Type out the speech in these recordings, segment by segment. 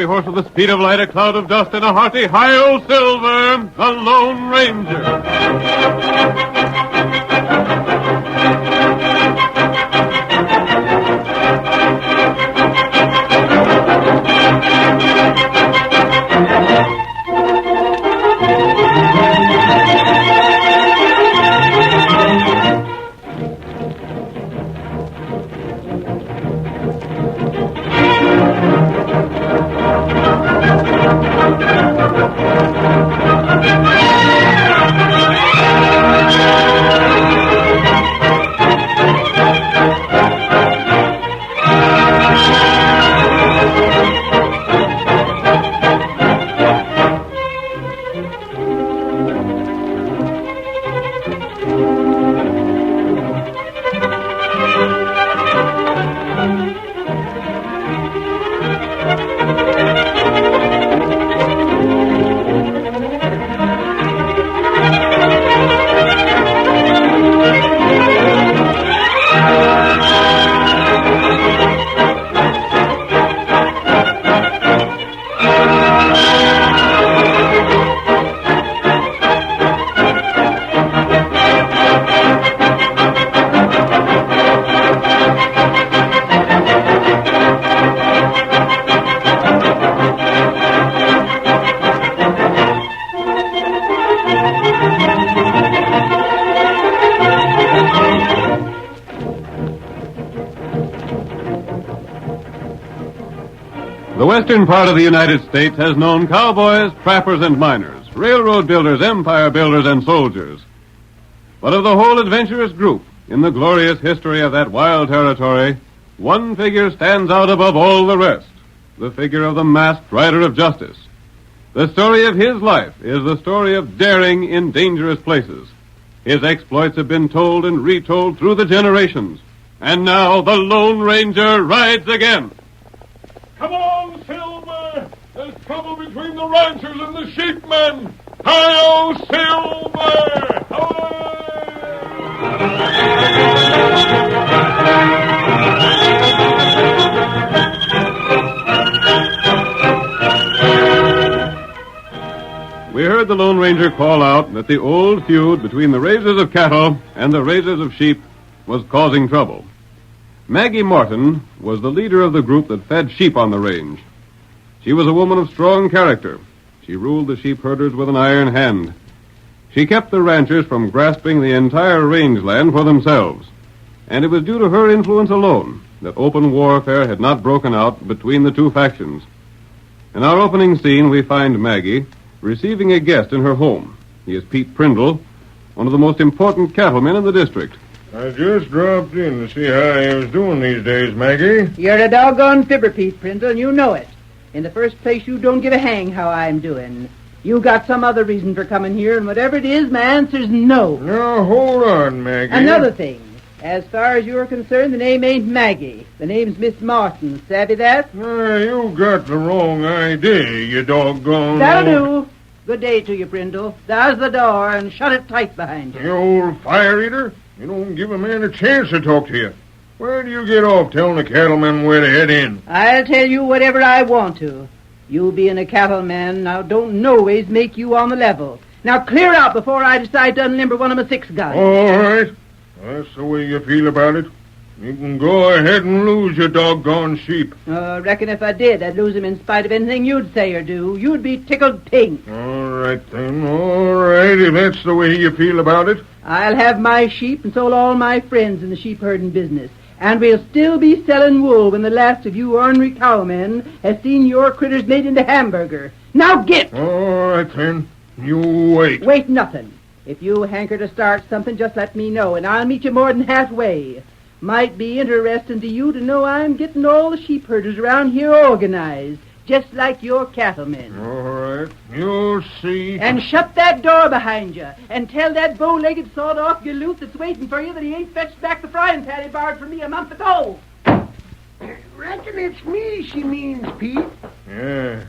fiery horse with the speed of light, a cloud of dust, and a hearty hi-yo silver, the Lone Ranger. The western part of the United States has known cowboys, trappers, and miners, railroad builders, empire builders, and soldiers. But of the whole adventurous group in the glorious history of that wild territory, one figure stands out above all the rest, the figure of the masked rider of justice. The story of his life is the story of daring in dangerous places. His exploits have been told and retold through the generations. And now the Lone Ranger rides again. Come on, Silver! There's trouble between the ranchers and the sheepmen! Hi-yo, Silver! We heard the Lone Ranger call out that the old feud between the raisers of cattle and the raisers of sheep was causing trouble. Maggie Morton was the leader of the group that fed sheep on the range. She was a woman of strong character. She ruled the sheep herders with an iron hand. She kept the ranchers from grasping the entire rangeland for themselves. And it was due to her influence alone that open warfare had not broken out between the two factions. In our opening scene, we find Maggie receiving a guest in her home. He is Pete Trendle, one of the most important cattlemen in the district. I just dropped in to see how you was doing these days, Maggie. You're a doggone fibber, Pete Trendle, and you know it. In the first place, you don't give a hang how I'm doing. You got some other reason for coming here, and whatever it is, my answer's no. Now, hold on, Maggie. Another thing. As far as you're concerned, the name ain't Maggie. The name's Miss Martin. Savvy that? You got the wrong idea, you doggone... That'll do. Good day to you, Trendle. There's the door, and shut it tight behind you. You old fire-eater. You don't give a man a chance to talk to you. Where do you get off telling the cattlemen where to head in? I'll tell you whatever I want to. You being a cattleman now don't no ways make you on the level. Now clear out before I decide to unlimber one of my 6 guns. All right. That's the way you feel about it. You can go ahead and lose your doggone sheep. Reckon if I did, I'd lose him in spite of anything you'd say or do. You'd be tickled pink. All right, then. All right, if that's the way you feel about it. I'll have my sheep and so all my friends in the sheep-herding business. And we'll still be selling wool when the last of you ornery cowmen has seen your critters made into hamburger. Now get! All right, then. You wait. Wait nothing. If you hanker to start something, just let me know, and I'll meet you more than halfway. Might be interesting to you to know I'm getting all the sheep herders around here organized, just like your cattlemen. All right, you'll see. And shut that door behind you, and tell that bow-legged sawed-off galoot that's waiting for you that he ain't fetched back the frying pan he borrowed from me a month ago. Reckon it's me she means, Pete. Yeah.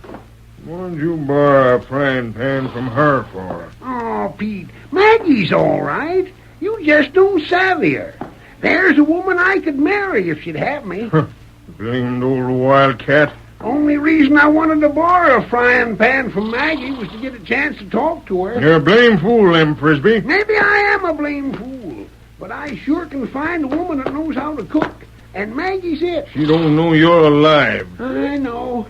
What'd you borrow a frying pan from her for? Oh, Pete, Maggie's all right. You just don't savvy her. There's a woman I could marry if she'd have me. Blamed old wildcat. Only reason I wanted to borrow a frying pan from Maggie was to get a chance to talk to her. You're a blame fool, Lem Frisbee. Maybe I am a blame fool, but I sure can find a woman that knows how to cook, and Maggie's it. She don't know you're alive. I know.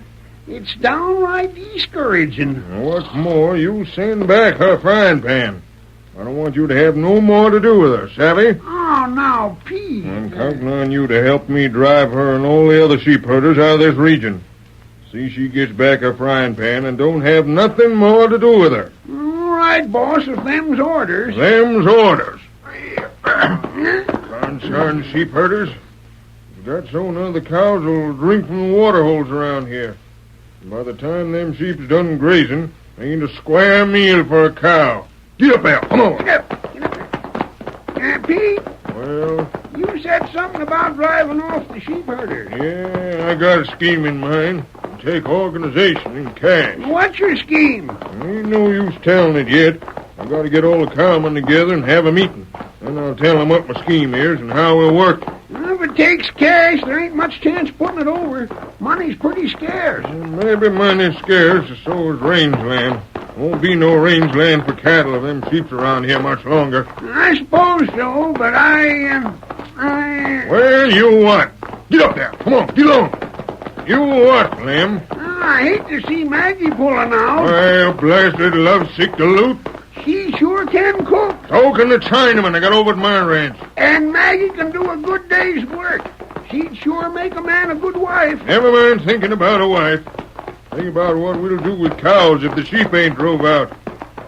It's downright discouraging. What's more, you send back her frying pan. I don't want you to have no more to do with her, savvy? Oh, now, Pete. I'm counting on you to help me drive her and all the other sheep herders out of this region. See she gets back her frying pan and don't have nothing more to do with her. All right, boss, if them's orders. Them's orders. Concerned sheep herders. Got so none of the cows will drink from the water holes around here. And by the time them sheep's done grazing, ain't a square meal for a cow. Get up there, come on. Get up. Pete, Well, you said something about driving off the sheep herders. yeah, I got a scheme in mind. Take organization and cash. What's your scheme? Ain't no use telling it yet. I got to get all the cowmen together and have a meeting. Then I'll tell them what my scheme is and how we'll work. If it takes cash, there ain't much chance putting it over. Money's pretty scarce. Maybe money's scarce, so is rangeland. Won't be no rangeland for cattle if them sheep's around here much longer. I suppose so, but I... Well, you what? Get up there. Come on, get on. You what, Lem? I hate to see Maggie pulling out. Well, blasted lovesick to loot. She sure can cook. So can the Chinaman I got over at my ranch. And Maggie can do a good day's work. She'd sure make a man a good wife. Never mind thinking about a wife. Think about what we'll do with cows if the sheep ain't drove out.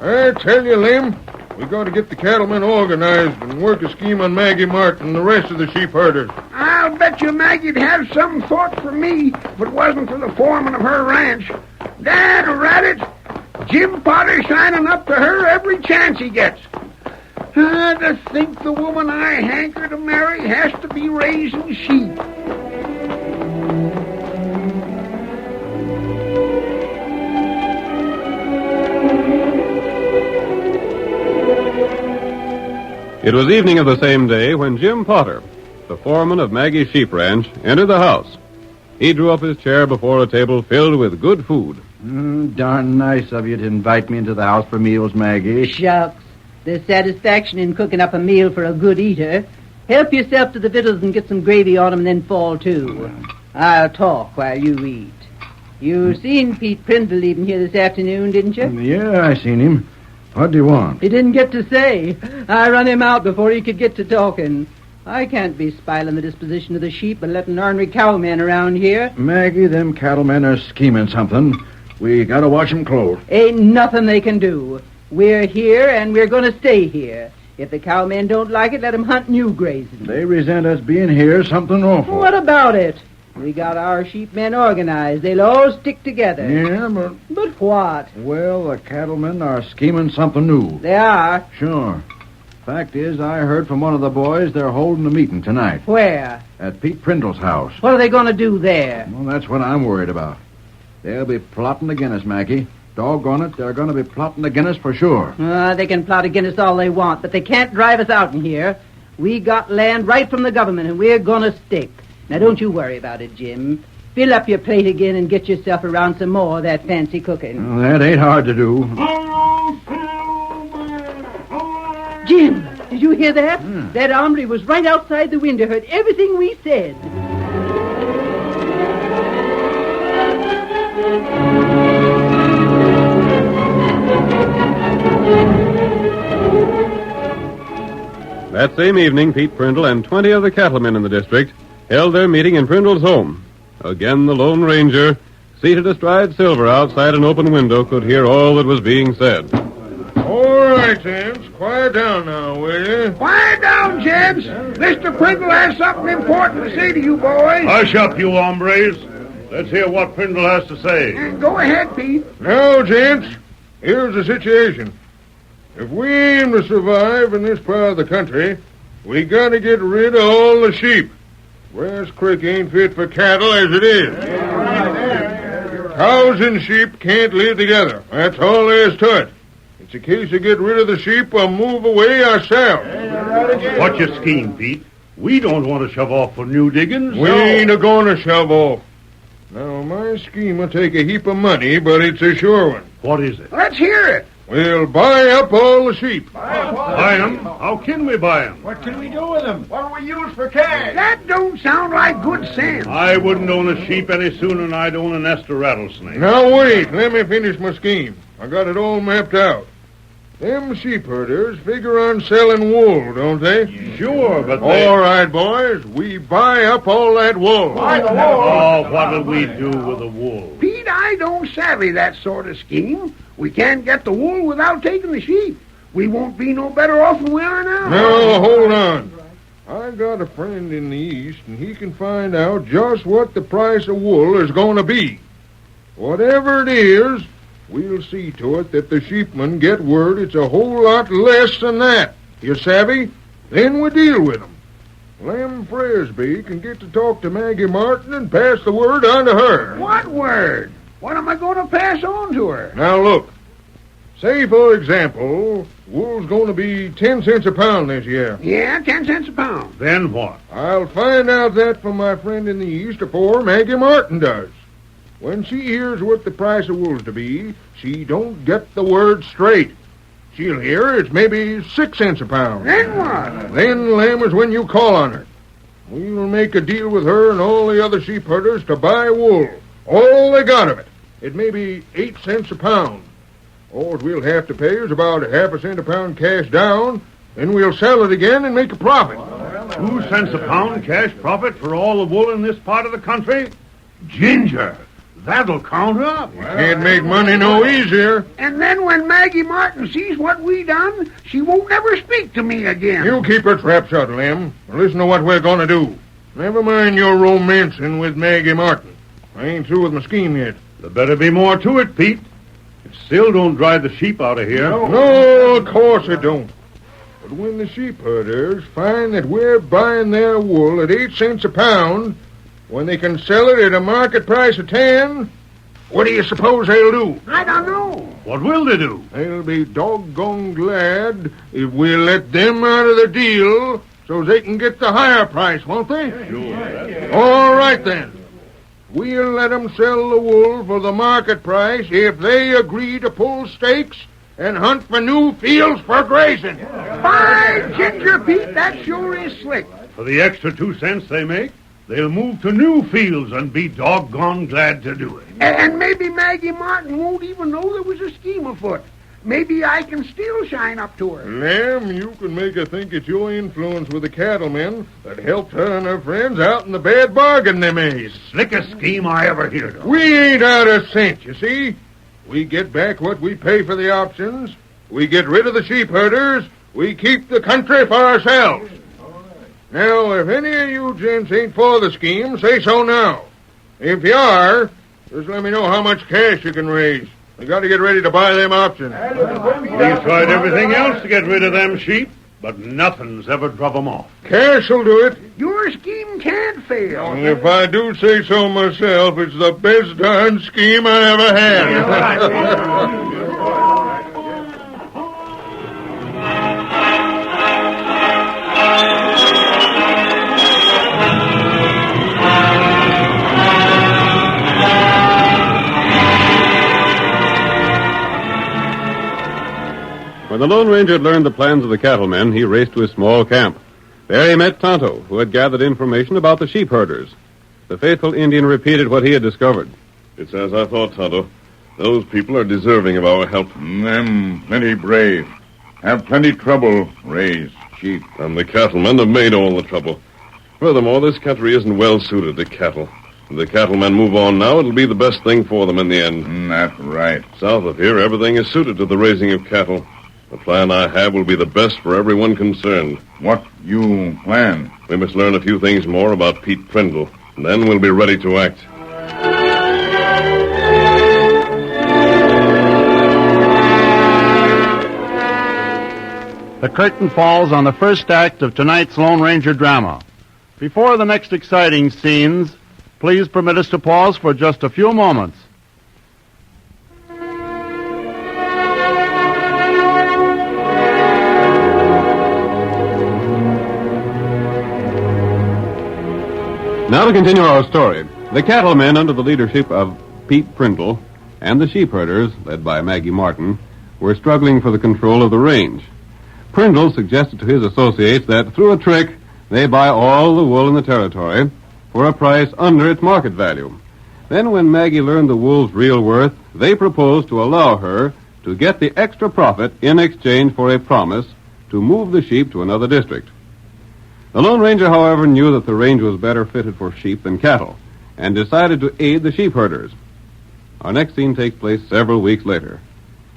I tell you, Lem, we got to get the cattlemen organized and work a scheme on Maggie Martin and the rest of the sheep herders. I'll bet you Maggie'd have some thought for me if it wasn't for the foreman of her ranch. Dad, rat it! Jim Potter shining up to her every chance he gets. To think the woman I hanker to marry has to be raising sheep. It was evening of the same day when Jim Potter, the foreman of Maggie's sheep ranch, entered the house. He drew up his chair before a table filled with good food. Darn nice of you to invite me into the house for meals, Maggie. Shucks. There's satisfaction in cooking up a meal for a good eater. Help yourself to the victuals and get some gravy on 'em and then fall to. I'll talk while you eat. You seen Pete Trendle leaving here this afternoon, didn't you? Yeah, I seen him. What do you want? He didn't get to say. I run him out before he could get to talking. I can't be spiling the disposition of the sheep and letting ornery cowmen around here. Maggie, them cattlemen are scheming something. We gotta watch 'em close. Ain't nothing they can do. We're here, and we're going to stay here. If the cowmen don't like it, let 'em hunt new grazing. They resent us being here something awful. What about it? We got our sheepmen organized. They'll all stick together. Yeah, but... But what? Well, the cattlemen are scheming something new. They are. Sure. Fact is, I heard from one of the boys they're holding a meeting tonight. Where? At Pete Trendle's house. What are they going to do there? Well, that's what I'm worried about. They'll be plotting against us, Maggie. Doggone it, they're going to be plotting against us for sure. They can plot against us all they want, but they can't drive us out in here. We got land right from the government, and we're going to stick. Now, don't you worry about it, Jim. Fill up your plate again and get yourself around some more of that fancy cooking. Well, that ain't hard to do. Jim, did you hear that? That hombre was right outside the window, heard everything we said. That same evening, Pete Trendle and 20 other cattlemen in the district held their meeting in Trendle's home. Again, the Lone Ranger, seated astride Silver outside an open window, could hear all that was being said. All right, gents. Quiet down now, will you? Quiet down, gents. Mr. Trendle has something important to say to you boys. Hush up, you hombres. Let's hear what Trendle has to say. Go ahead, Pete. Now, gents, here's the situation. If we aim to survive in this part of the country, we got to get rid of all the sheep. West Creek ain't fit for cattle as it is. Cows and sheep can't live together. That's all there is to it. It's a case of get rid of the sheep or move away ourselves. What's your scheme, Pete? We don't want to shove off for new diggings. We ain't a-going to shove off. Now, my scheme will take a heap of money, but it's a sure one. What is it? Let's hear it. We'll buy up all the sheep. Buy 'em? How can we buy 'em? What can we do with them? What will we use for cash? That don't sound like good sense. I wouldn't own a sheep any sooner than I'd own a nest of rattlesnakes. Now, wait. Let me finish my scheme. I got it all mapped out. Them sheep herders figure on selling wool, don't they? Sure, but they... All right, boys. We buy up all that wool. Oh, what'll we do with the wool? Pete, I don't savvy that sort of scheme. We can't get the wool without taking the sheep. We won't be no better off than we are now. Now, hold on. I got a friend in the East, and he can find out just what the price of wool is going to be. Whatever it is, we'll see to it that the sheepmen get word it's a whole lot less than that. You savvy? Then we deal with them. Lem Frisbee can get to talk to Maggie Martin and pass the word on to her. What word? What am I going to pass on to her? Now, look. Say, for example, wool's going to be 10 cents a pound this year. Yeah, 10 cents a pound. Then what? I'll find out that from my friend in the East before Maggie Martin does. When she hears what the price of wool's to be, she don't get the word straight. She'll hear it's maybe 6 cents a pound. Then what? Then, Lem, is when you call on her. We'll make a deal with her and all the other sheep herders to buy wool. All they got of it. It may be 8 cents a pound. All we'll have to pay is about half a cent a pound cash down, then we'll sell it again and make a profit. 2 cents a pound cash profit for all the wool in this part of the country? Ginger, that'll count up. Can't make money no easier. And then when Maggie Martin sees what we done, she won't ever speak to me again. You keep her trap shut, Lem. Listen to what we're going to do. Never mind your romancing with Maggie Martin. I ain't through with my scheme yet. There better be more to it, Pete. It still don't drive the sheep out of here. No, of course it don't. But when the sheep herders find that we're buying their wool at 8 cents a pound, when they can sell it at a market price of 10, what do you suppose they'll do? I don't know. What will they do? They'll be doggone glad if we let them out of the deal so they can get the higher price, won't they? Sure. All right, then. We'll let them sell the wool for the market price if they agree to pull stakes and hunt for new fields for grazing. By Ginger, Pete, that sure is slick. For the extra 2 cents they make, they'll move to new fields and be doggone glad to do it. And maybe Maggie Martin won't even know there was a scheme afoot. Maybe I can still shine up to her. Lem, you can make her think it's your influence with the cattlemen that helped her and her friends out in the bad bargain they made. Slickest scheme I ever heard of. We ain't out a cent, you see. We get back what we pay for the options. We get rid of the sheep herders. We keep the country for ourselves. Now, if any of you gents ain't for the scheme, say so now. If you are, just let me know how much cash you can raise. We got to get ready to buy them options. We've tried everything else to get rid of them sheep, but nothing's ever drove them off. Cash will do it. Your scheme can't fail. And if I do say so myself, it's the best darn scheme I ever had. When the Lone Ranger had learned the plans of the cattlemen, he raced to his small camp. There he met Tonto, who had gathered information about the sheep herders. The faithful Indian repeated what he had discovered. It's as I thought, Tonto. Those people are deserving of our help. Them plenty brave. Have plenty trouble raise sheep. And the cattlemen have made all the trouble. Furthermore, this country isn't well suited to cattle. If the cattlemen move on now, it'll be the best thing for them in the end. That's right. South of here, everything is suited to the raising of cattle. The plan I have will be the best for everyone concerned. What you plan? We must learn a few things more about Pete Trendle, and then we'll be ready to act. The curtain falls on the first act of tonight's Lone Ranger drama. Before the next exciting scenes, please permit us to pause for just a few moments. Now to continue our story. The cattlemen, under the leadership of Pete Trendle, and the sheep herders, led by Maggie Martin, were struggling for the control of the range. Trendle suggested to his associates that through a trick, they buy all the wool in the territory for a price under its market value. Then when Maggie learned the wool's real worth, they proposed to allow her to get the extra profit in exchange for a promise to move the sheep to another district. The Lone Ranger, however, knew that the range was better fitted for sheep than cattle, and decided to aid the sheep herders. Our next scene takes place several weeks later.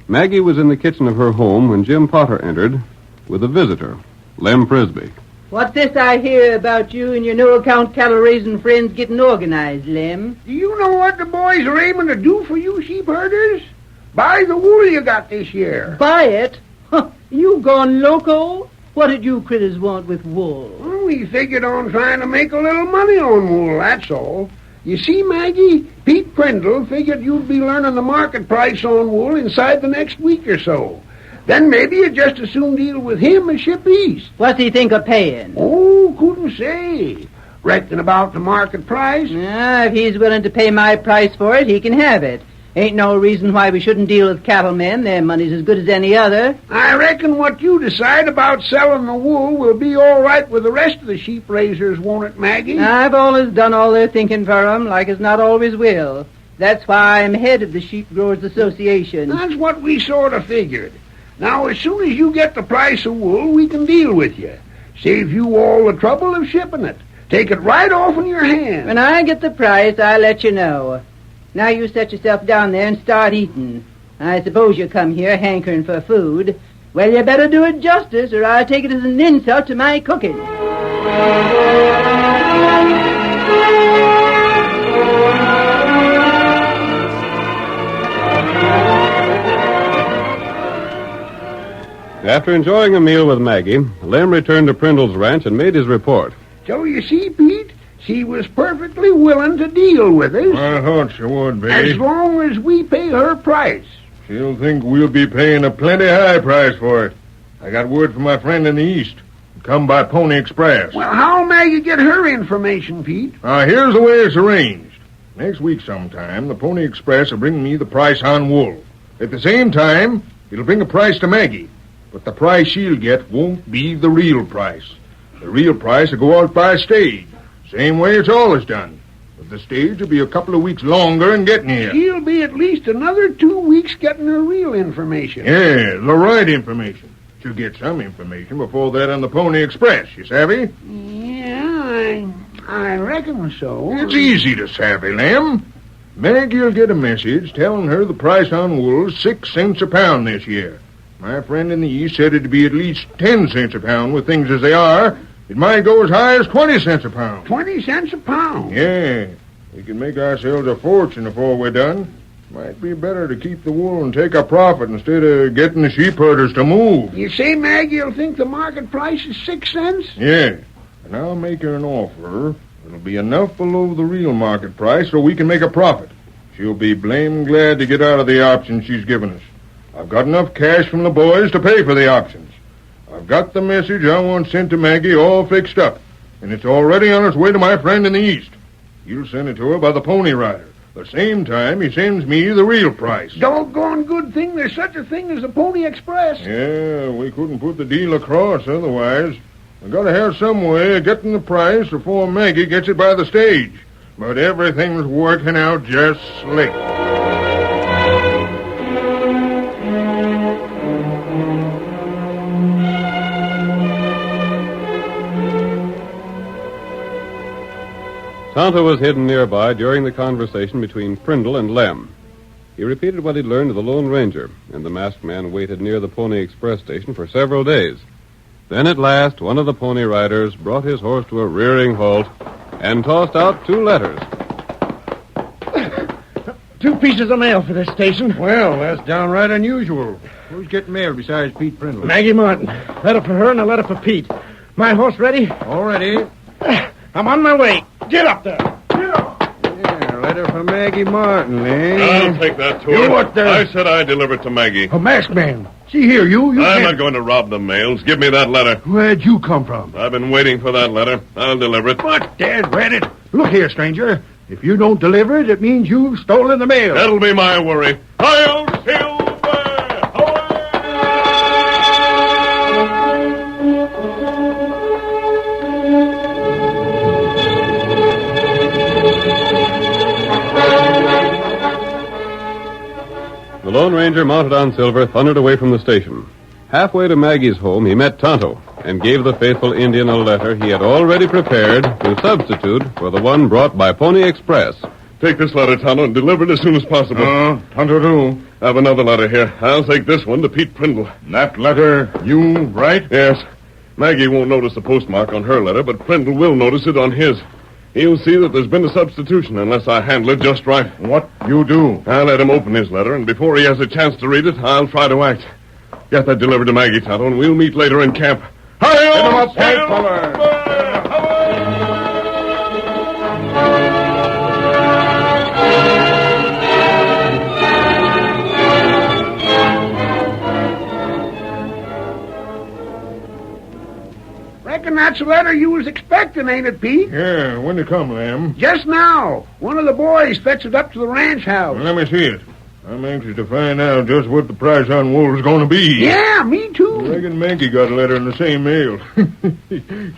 Maggie was in the kitchen of her home when Jim Potter entered with a visitor, Lem Frisbee. What's this I hear about you and your no-account cattle-raising friends getting organized, Lem? Do you know what the boys are aiming to do for you sheep herders? Buy the wool you got this year. Buy it? Huh, you gone loco? What did you critters want with wool? Well, we figured on trying to make a little money on wool, that's all. You see, Maggie, Pete Trendle figured you'd be learning the market price on wool inside the next week or so. Then maybe you'd just as soon deal with him as ship east. What's he think of paying? Oh, couldn't say. Reckon about the market price. If he's willing to pay my price for it, he can have it. Ain't no reason why we shouldn't deal with cattlemen. Their money's as good as any other. I reckon what you decide about selling the wool will be all right with the rest of the sheep raisers, won't it, Maggie? I've always done all their thinking for 'em, like as not always will. That's why I'm head of the Sheep Growers Association. That's what we sort of figured. Now, as soon as you get the price of wool, we can deal with you. Save you all the trouble of shipping it. Take it right off in your hands. When I get the price, I'll let you know. Now you set yourself down there and start eating. I suppose you come here hankering for food. Well, you better do it justice, or I'll take it as an insult to my cooking. After enjoying a meal with Maggie, Lem returned to Trendle's ranch and made his report. So you see, Pete, she was perfectly willing to deal with us. I thought she would be. As long as we pay her price. She'll think we'll be paying a plenty high price for it. I got word from my friend in the East. Come by Pony Express. Well, how'll Maggie get her information, Pete? Here's the way it's arranged. Next week sometime, the Pony Express will bring me the price on wool. At the same time, it'll bring a price to Maggie. But the price she'll get won't be the real price. The real price will go out by stage. Same way it's always done. But the stage will be a couple of weeks longer in getting here. She'll be at least another 2 weeks getting her real information. Yeah, the right information. She'll get some information before that on the Pony Express, you savvy? Yeah, I reckon so. It's easy to savvy, Lem. Maggie'll get a message telling her the price on wool's 6 cents a pound this year. My friend in the East said it'd be at least 10 cents a pound with things as they are. It might go as high as 20 cents a pound. 20 cents a pound? Yeah. We can make ourselves a fortune before we're done. Might be better to keep the wool and take a profit instead of getting the sheep herders to move. You say Maggie'll think the market price is 6 cents? Yeah. And I'll make her an offer. It'll be enough below the real market price so we can make a profit. She'll be blamed glad to get out of the options she's given us. I've got enough cash from the boys to pay for the options. I've got the message I want sent to Maggie all fixed up, and it's already on its way to my friend in the East. You'll send it to her by the Pony Rider. The same time he sends me the real price. Doggone good thing there's such a thing as the Pony Express. Yeah, we couldn't put the deal across otherwise. I gotta have some way of getting the price before Maggie gets it by the stage. But everything's working out just slick. Tonto was hidden nearby during the conversation between Trendle and Lem. He repeated what he'd learned to the Lone Ranger, and the masked man waited near the Pony Express station for several days. Then at last, one of the pony riders brought his horse to a rearing halt and tossed out 2 letters. 2 pieces of mail for this station. Well, that's downright unusual. Who's getting mail besides Pete Trendle? Maggie Martin. Letter for her and a letter for Pete. My horse ready? All ready. I'm on my way. Get up there. Yeah, letter for Maggie Martin, eh? I'll take that to You her. what the... I said I'd deliver it to Maggie. A masked man. See here, you I'm can't... not going to rob the mails. Give me that letter. Where'd you come from? I've been waiting for that letter. I'll deliver it. What, Dad read it? Look here, stranger. If you don't deliver it, it means you've stolen the mail. That'll be my worry. I'll silver! The Lone Ranger, mounted on Silver, thundered away from the station. Halfway to Maggie's home, he met Tonto and gave the faithful Indian a letter he had already prepared to substitute for the one brought by Pony Express. Take this letter, Tonto, and deliver it as soon as possible. Tonto do. I have another letter here. I'll take this one to Pete Trendle. That letter you write? Yes. Maggie won't notice the postmark on her letter, but Trendle will notice it on his. He'll see that there's been a substitution unless I handle it just right. What you do? I'll let him open his letter, and before he has a chance to read it, I'll try to act. Get that delivered to Maggie, Tonto, and we'll meet later in camp. Hi-yo! Get him up, white feller! Reckon that's the letter you was expecting, ain't it, Pete? Yeah, when it come, Lamb? Just now. One of the boys fetched it up to the ranch house. Let me see it. I'm anxious to find out just what the price on wool's going to be. Yeah, me too. I reckon Maggie got a letter in the same mail.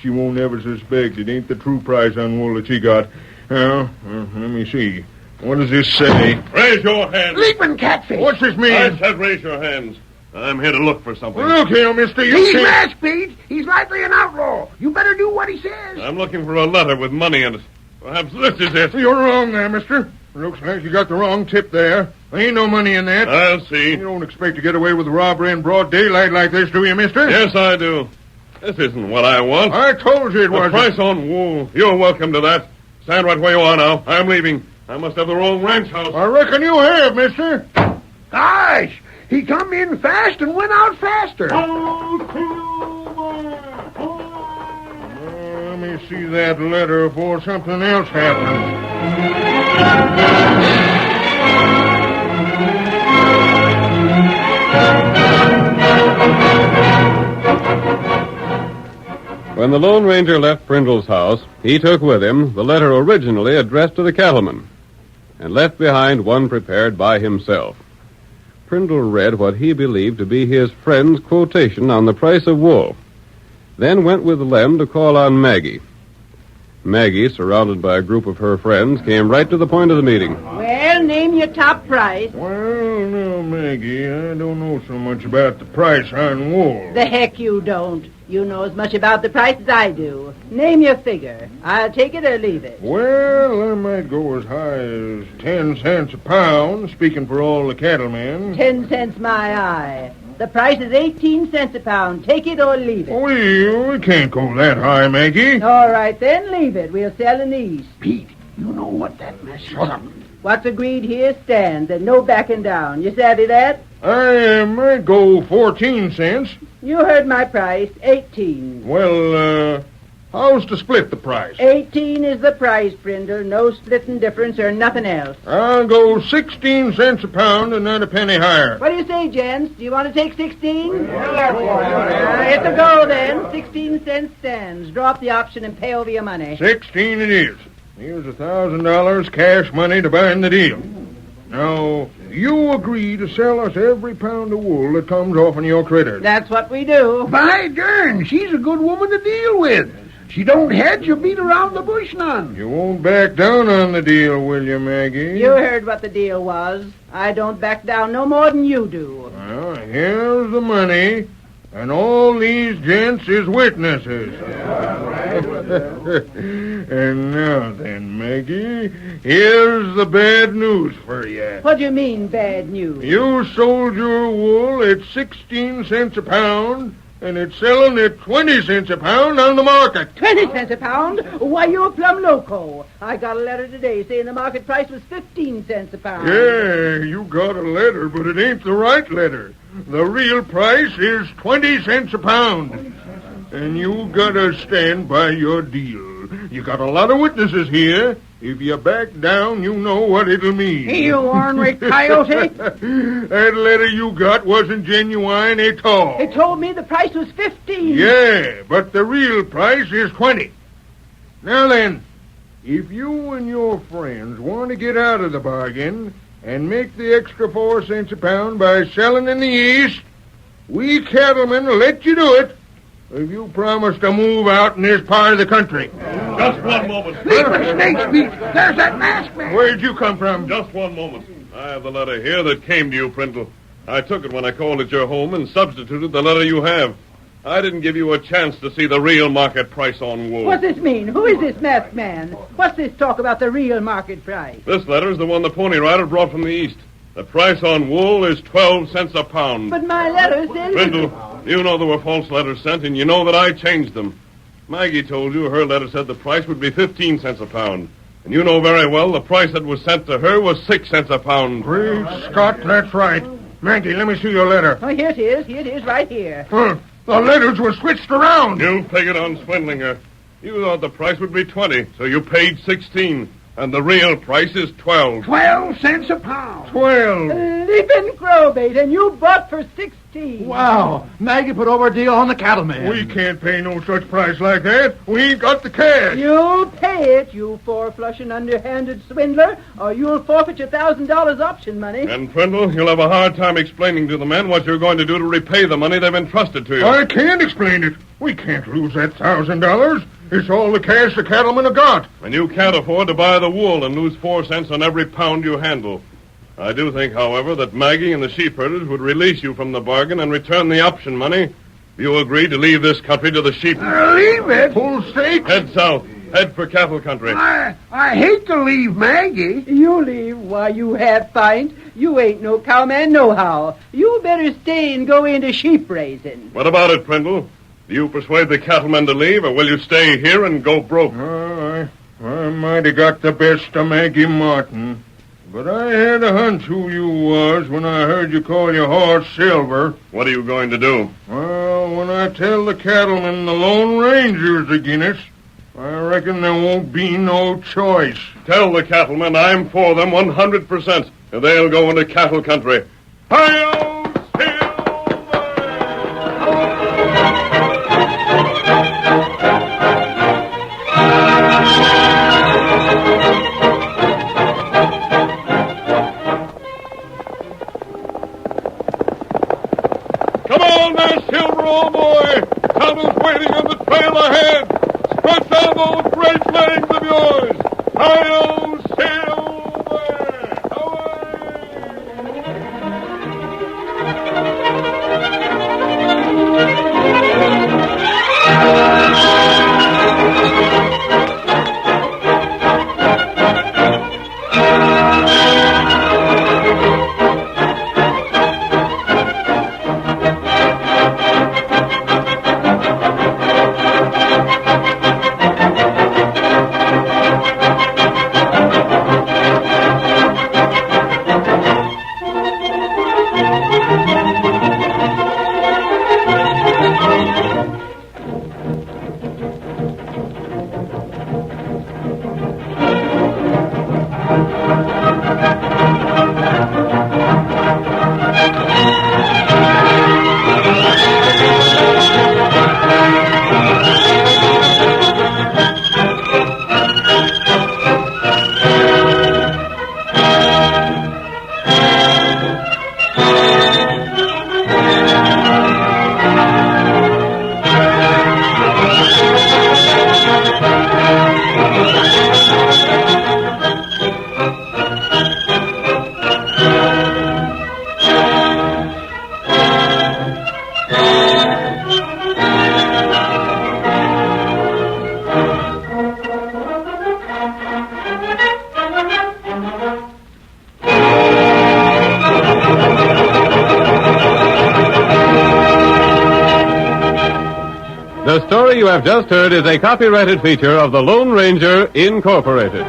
She won't ever suspect it ain't the true price on wool that she got. Well, let me see. What does this say? Raise your hands. Leaping catfish. What's this mean? I said raise your hands. I'm here to look for something. Look here, mister. You He's can't... masked, Pete. He's likely an outlaw. You better do what he says. I'm looking for a letter with money in it. Perhaps this is it. You're wrong there, mister. Looks like you got the wrong tip there. There ain't no money in that. I'll see. You don't expect to get away with robbery in broad daylight like this, do you, mister? Yes, I do. This isn't what I want. I told you it The wasn't. price on wool. You're welcome to that. Stand right where you are now. I'm leaving. I must have the wrong ranch house. I reckon you have, mister. Gosh, he come in fast and went out faster. Let me see that letter before something else happens. When the Lone Ranger left Prindle's house, he took with him the letter originally addressed to the cattleman, and left behind one prepared by himself. Trendle read what he believed to be his friend's quotation on the price of wool, then went with Lem to call on Maggie. Maggie, surrounded by a group of her friends, came right to the point of the meeting. Well, name your top price. Well, no, Maggie, I don't know so much about the price on wool. The heck you don't. You know as much about the price as I do. Name your figure. I'll take it or leave it. Well, I might go as high as 10 cents a pound, speaking for all the cattlemen. 10 cents my eye. The price is 18 cents a pound. Take it or leave it. Well, we can't go that high, Maggie. All right, then, leave it. We'll sell in the east. Pete, you know what that messes up. What's agreed here stands, and no backing down. You savvy that? I might go 14 cents. You heard my price, 18. Well, how's to split the price? 18 is the price, Brindle. No splitting difference or nothing else. I'll go 16 cents a pound and not a penny higher. What do you say, gents? Do you want to take 16? It's a go, then. 16 cents stands. Draw up the option and pay over your money. 16 it is. Here's $1,000 cash money to bind the deal. Now, you agree to sell us every pound of wool that comes off in your critters. That's what we do. By darn, she's a good woman to deal with. She don't hedge or beat around the bush none. You won't back down on the deal, will you, Maggie? You heard what the deal was. I don't back down no more than you do. Well, here's the money, and all these gents is witnesses. And now then, Maggie, here's the bad news for you. What do you mean, bad news? You sold your wool at 16 cents a pound, and it's selling at 20 cents a pound on the market. 20 cents a pound? Why, you're plumb loco. I got a letter today saying the market price was 15 cents a pound. Yeah, you got a letter, but it ain't the right letter. The real price is 20 cents a pound. And you gotta stand by your deal. You got a lot of witnesses here. If you back down, you know what it'll mean. You ornery coyote. That letter you got wasn't genuine at all. It told me the price was 15. Yeah, but the real price is 20. Now then, if you and your friends want to get out of the bargain and make the extra 4 cents a pound by selling in the East, we cattlemen will let you do it if you promise to move out in this part of the country. Just one moment. Leaping snakes, Pete. There's that masked man. Where'd you come from? Just one moment. I have the letter here that came to you, Trendle. I took it when I called at your home and substituted the letter you have. I didn't give you a chance to see the real market price on wool. What's this mean? Who is this masked man? What's this talk about the real market price? This letter is the one the Pony Rider brought from the East. The price on wool is 12 cents a pound. But my letter says... Trendle, you know there were false letters sent, and you know that I changed them. Maggie told you her letter said the price would be 15 cents a pound. And you know very well the price that was sent to her was 6 cents a pound. Great Scott, that's right. Maggie, let me see your letter. Oh, here it is. Here it is, right here. The letters were switched around. You figured on swindling her. You thought the price would be 20, so you paid 16. And the real price is 12. 12 cents a pound. 12. Leaping crowbait, and you bought for 16. Wow. Maggie put over a deal on the cattleman. We can't pay no such price like that. We ain't got the cash. You'll pay it, you four-flushing, underhanded swindler, or you'll forfeit your $1,000 option money. And, Trendle, you'll have a hard time explaining to the men what you're going to do to repay the money they've entrusted to you. I can't explain it. We can't lose that $1,000. It's all the cash the cattlemen have got. And you can't afford to buy the wool and lose 4 cents on every pound you handle. I do think, however, that Maggie and the sheep herders would release you from the bargain and return the option money if you agree to leave this country to the sheep. Leave it? Full stake? Head south. Head for cattle country. I hate to leave Maggie. You leave? Why, you half pint. You ain't no cowman nohow. You better stay and go into sheep raising. What about it, Trendle? Do you persuade the cattlemen to leave, or will you stay here and go broke? I might have got the best of Maggie Martin, but I had a hunch who you was when I heard you call your horse Silver. What are you going to do? Well, when I tell the cattlemen the Lone Ranger's agin us, I reckon there won't be no choice. Tell the cattlemen I'm for them 100%, and they'll go into cattle country. Hi-yo! Come on there, Silver, old boy. Tonto's waiting on the trail ahead. Stretch out those great legs of yours. Hi-yo, Silver! The story you have just heard is a copyrighted feature of the Lone Ranger, Incorporated.